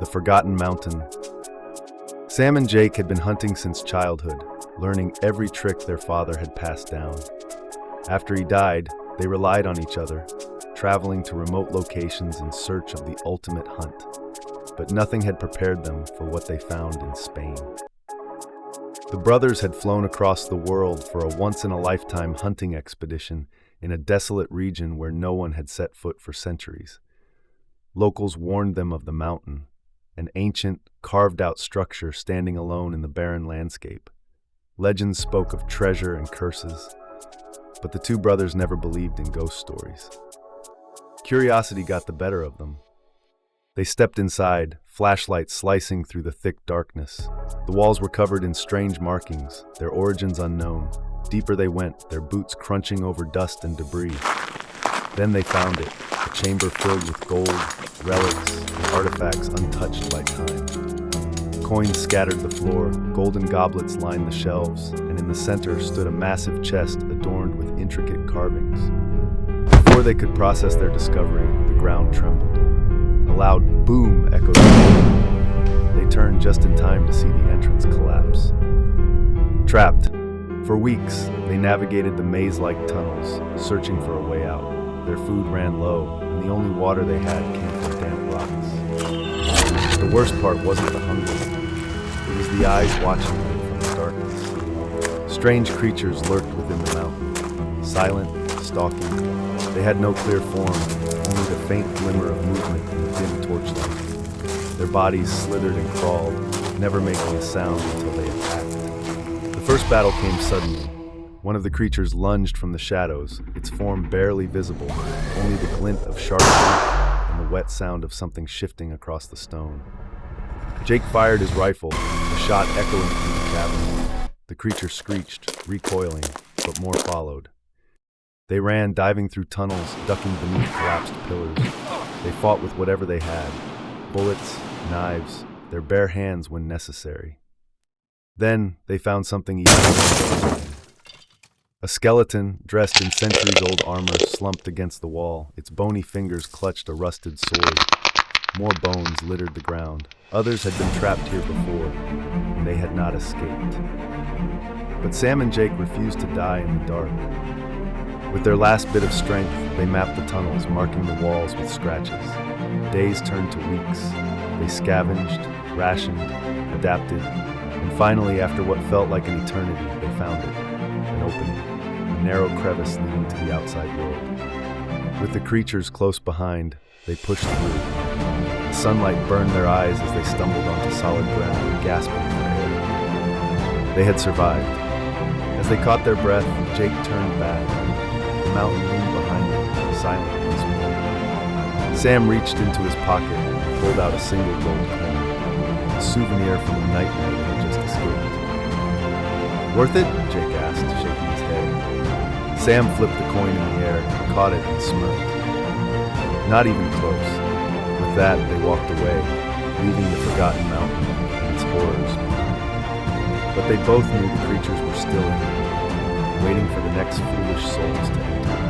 The Forgotten Mountain. Sam and Jake had been hunting since childhood, learning every trick their father had passed down. After he died, they relied on each other, traveling to remote locations in search of the ultimate hunt. But nothing had prepared them for what they found in Spain. The brothers had flown across the world for a once-in-a-lifetime hunting expedition in a desolate region where no one had set foot for centuries. Locals warned them of the mountain, an ancient, carved-out structure standing alone in the barren landscape. Legends spoke of treasure and curses, but the two brothers never believed in ghost stories. Curiosity got the better of them. They stepped inside, flashlights slicing through the thick darkness. The walls were covered in strange markings, their origins unknown. Deeper they went, their boots crunching over dust and debris. Then they found it, a chamber filled with gold, relics, and artifacts untouched by time. Coins scattered the floor, golden goblets lined the shelves, and in the center stood a massive chest adorned with intricate carvings. Before they could process their discovery, the ground trembled. A loud boom echoed. They turned just in time to see the entrance collapse. Trapped. For weeks, they navigated the maze-like tunnels, searching for a way out. Their food ran low, and the only water they had came from damp rocks. The worst part wasn't the hunger. It was the eyes watching them from the darkness. Strange creatures lurked within the mountain, silent, stalking. They had no clear form, only the faint glimmer of movement in the dim torchlight. Their bodies slithered and crawled, never making a sound until they attacked. The first battle came suddenly. One of the creatures lunged from the shadows, its form barely visible, only the glint of sharp teeth and the wet sound of something shifting across the stone. Jake fired his rifle, the shot echoing through the cavern. The creature screeched, recoiling, but more followed. They ran, diving through tunnels, ducking beneath collapsed pillars. They fought with whatever they had, bullets, knives, their bare hands when necessary. Then they found something even more. A skeleton, dressed in centuries-old armor, slumped against the wall. Its bony fingers clutched a rusted sword. More bones littered the ground. Others had been trapped here before, and they had not escaped. But Sam and Jake refused to die in the dark. With their last bit of strength, they mapped the tunnels, marking the walls with scratches. Days turned to weeks. They scavenged, rationed, adapted, and finally, after what felt like an eternity, they found it. An opening, a narrow crevice leading to the outside world. With the creatures close behind, they pushed through. The sunlight burned their eyes as they stumbled onto solid ground, gasping for air. They had survived. As they caught their breath, Jake turned back. The mountain loomed behind them, silent once more. Sam reached into his pocket and pulled out a single gold coin, a souvenir from the nightmare they had just escaped. "Worth it?" Jake asked, shaking his head. Sam flipped the coin in the air, caught it, and smirked. Not even close. With that, they walked away, leaving the Forgotten Mountain and its horrors behind. But they both knew the creatures were still in there, waiting for the next foolish souls to enter.